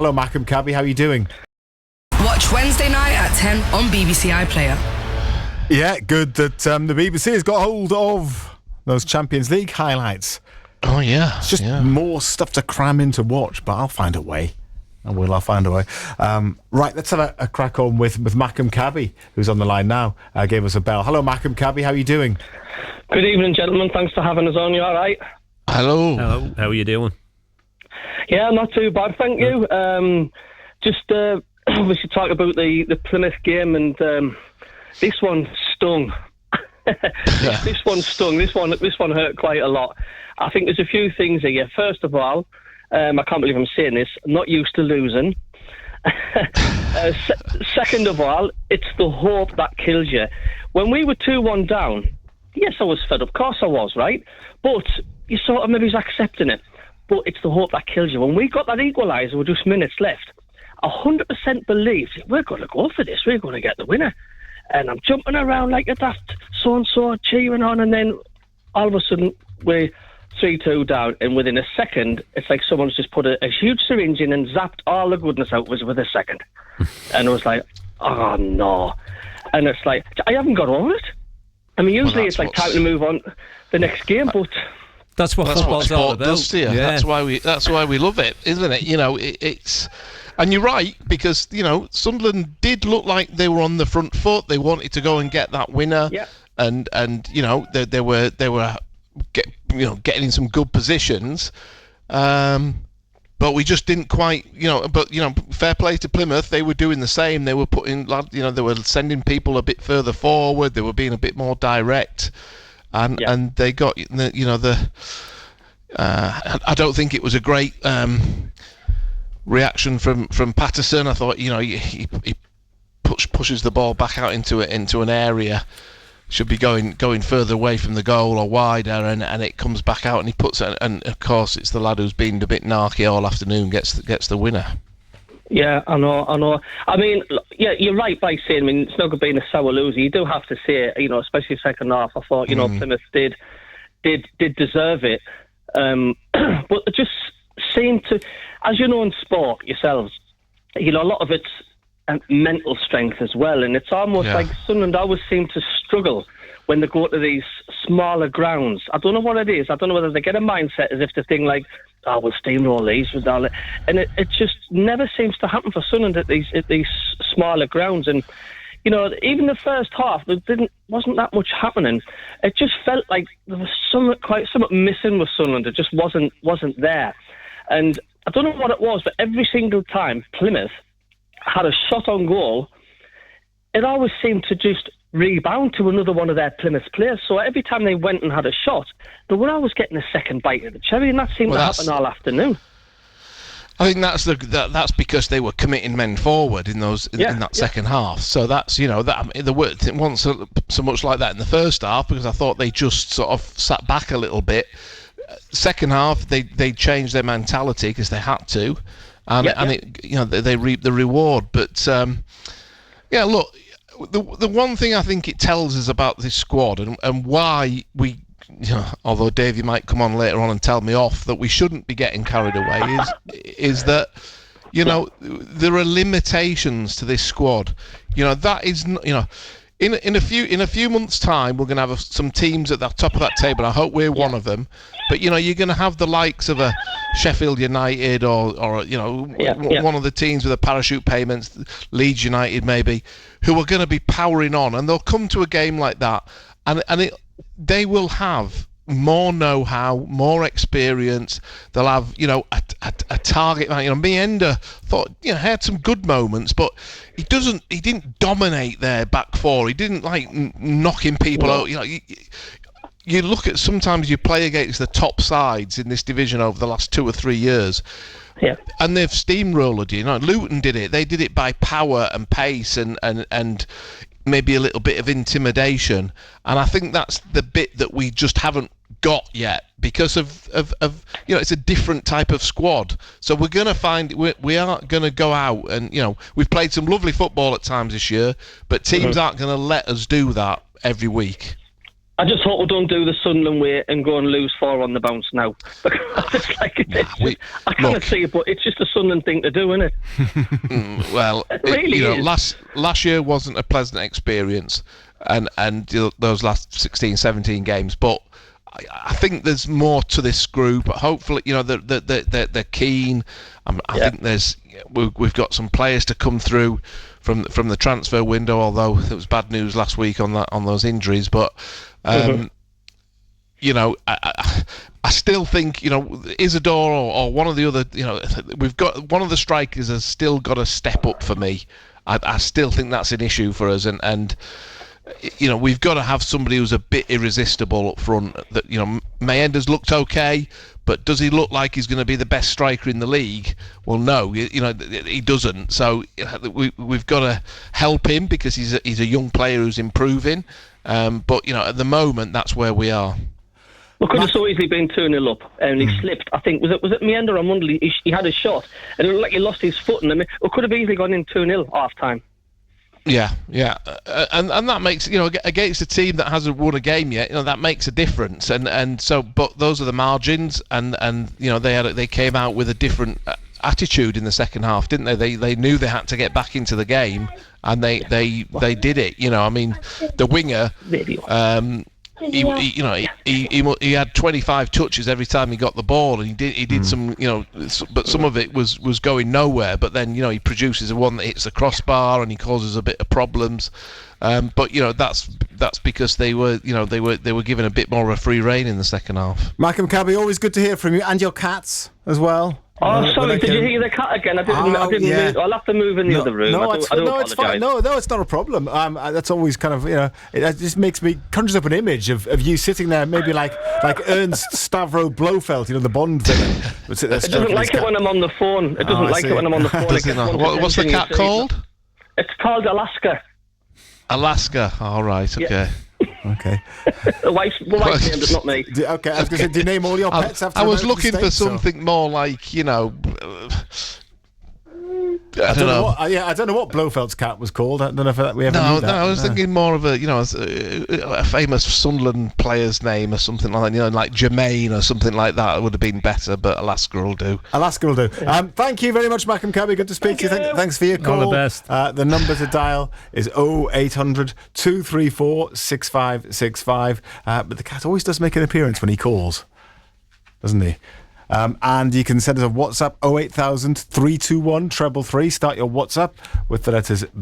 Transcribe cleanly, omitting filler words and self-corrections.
Hello, MACKEM, CABBIE, how are you doing? Watch Wednesday night at 10 on BBC iPlayer. Yeah, good that the BBC has got hold of those Champions League highlights. Oh, yeah. It's just more stuff to cram in to watch, but I'll find a way. I'll find a way. Right, let's have a crack on with MACKEM CABBIE, who's on the line now. Gave us a bell. Hello, MACKEM CABBIE, how are you doing? Good evening, gentlemen. Thanks for having us on. You all right? Hello. Hello. How are you doing? Yeah, not too bad, thank you. We should talk about the Plymouth game, and this one stung. This one stung. This one hurt quite a lot. I think there's a few things here. First of all, I can't believe I'm saying this. I'm not used to losing. Second of all, it's the hope that kills you. When we were 2-1 down, yes, I was fed up. Of course I was, right? But you sort of maybe was accepting it. But it's the hope that kills you. When we got that equaliser with just minutes left, 100% believed we're going to go for this. We're going to get the winner. And I'm jumping around like a daft so-and-so, cheering on, and then all of a sudden we're 3-2 down, and within a second, it's like someone's just put a huge syringe in and zapped all the goodness out with a second. And it was like, oh no. And it's like, I haven't got over it. I mean, usually it's like time to move on the next game, but... That's what football's all about. Does to you. Yeah. That's why we love it, isn't it? You know, it's... And you're right, because, you know, Sunderland did look like they were on the front foot. They wanted to go and get that winner. Yeah. And you know, they were getting in some good positions. But we just didn't quite, fair play to Plymouth. They were doing the same. They were they were sending people a bit further forward. They were being a bit more direct. And they got, I don't think it was a great reaction from Patterson. I thought, he pushes the ball back out into an area, should be going further away from the goal or wider, and it comes back out and he puts it. And of course, it's the lad who's been a bit narky all afternoon gets the winner. Yeah, I know. I mean, yeah, you're right by saying, it's not going to be a sour loser. You do have to say, especially second half, I thought, Plymouth did deserve it. But it just seemed to, as you know in sport yourselves, a lot of it's mental strength as well. And it's almost like Sunderland always seem to struggle when they go to these smaller grounds. I don't know what it is. I don't know whether they get a mindset as if they think like, we'll steamroll these with all it, and it just never seems to happen for Sunderland at these smaller grounds. And even the first half, there wasn't that much happening. It just felt like there was something missing with Sunderland. It just wasn't there. And I don't know what it was, but every single time Plymouth had a shot on goal, it always seemed to just rebound to another one of their Plymouth players. So every time they went and had a shot, they were always getting a second bite of the cherry, and that seemed to happen all afternoon. I think that's because they were committing men forward in that second half. So that's it wasn't so much like that in the first half, because I thought they just sort of sat back a little bit. Second half, they changed their mentality because they had to, they reaped the reward. But look. The one thing I think it tells us about this squad and why we, although Dave, you might come on later on and tell me off, that we shouldn't be getting carried away is that, there are limitations to this squad. That is, in a few months' time, we're going to have some teams at the top of that table. I hope we're one of them. But you're going to have the likes of a Sheffield United or one of the teams with the parachute payments, Leeds United maybe, who are going to be powering on, and they'll come to a game like that, and they will have more know-how, more experience. They'll have a target man. Meenda thought had some good moments, but he didn't dominate their back four. He didn't like knocking people out. You look at, sometimes you play against the top sides in this division over the last 2 or 3 years, and they've steamrolled you. Luton did it. They did it by power and pace and maybe a little bit of intimidation. And I think that's the bit that we just haven't got yet, because of it's a different type of squad. So we're going to find we are going to go out and we've played some lovely football at times this year, but teams aren't going to let us do that every week. I just hope we don't do the Sunderland way and go and lose 4 on the bounce now. I can't see it, but it's just a Sunderland thing to do, isn't it? Well, it really is. Last year wasn't a pleasant experience, and those last 16, 17 games. But I think there's more to this group. Hopefully, they're keen. I think we've got some players to come through from the transfer window. Although it was bad news last week on those injuries, but. I still think Isidore or one of the other we've got one of the strikers has still got to step up for me. I still think that's an issue for us, and we've got to have somebody who's a bit irresistible up front. That Mayenda's looked okay, but does he look like he's going to be the best striker in the league? Well, no, he doesn't. So we've got to help him because he's a young player who's improving. But at the moment, that's where we are. We could have so easily been 2-0 up, and he slipped. I think was it Meander on Monday? He had a shot, and it looked like he lost his foot. And we could have easily gone in 2-0 half time. Yeah, and that makes against a team that hasn't won a game yet, that makes a difference. And so, but those are the margins, and they came out with a different attitude in the second half, didn't they? They knew they had to get back into the game, and they did it. The winger. He had 25 touches every time he got the ball, and he did some, but some of it was going nowhere. But then he produces one that hits the crossbar and he causes a bit of problems. But that's because they were given a bit more of a free rein in the second half. Mackem, Cabbie, always good to hear from you, and your cats as well. Oh, sorry, did you hear the cat again? I didn't move. I'll have to move in the other room. It's fine. No, it's not a problem. That's always kind of, it just makes me conjures up an image of you sitting there, maybe like Ernst Stavro Blofeld, the Bond villain. It doesn't like it when I'm on the phone. It doesn't like it when I'm on the phone. What's the cat called? It's called Alaska. Alaska. All right. Okay. Yeah. Okay. The wife named it, not me. Okay, I was going to say, do you name all your pets after? I was looking for something more like, I don't know. I don't know what Blofeld's cat was called. I don't know if we ever knew that. No, I was thinking more of a famous Sunderland player's name or something like that. Like Jermaine or something like that would have been better. But Alaska will do. Thank you very much, Mackem, Cabbie. Good to speak to you. Thanks for your call. All the best. The number to dial is 0800 234 6565. But the cat always does make an appearance when he calls, doesn't he? And you can send us a WhatsApp 08000 321 333. Start your WhatsApp with the letters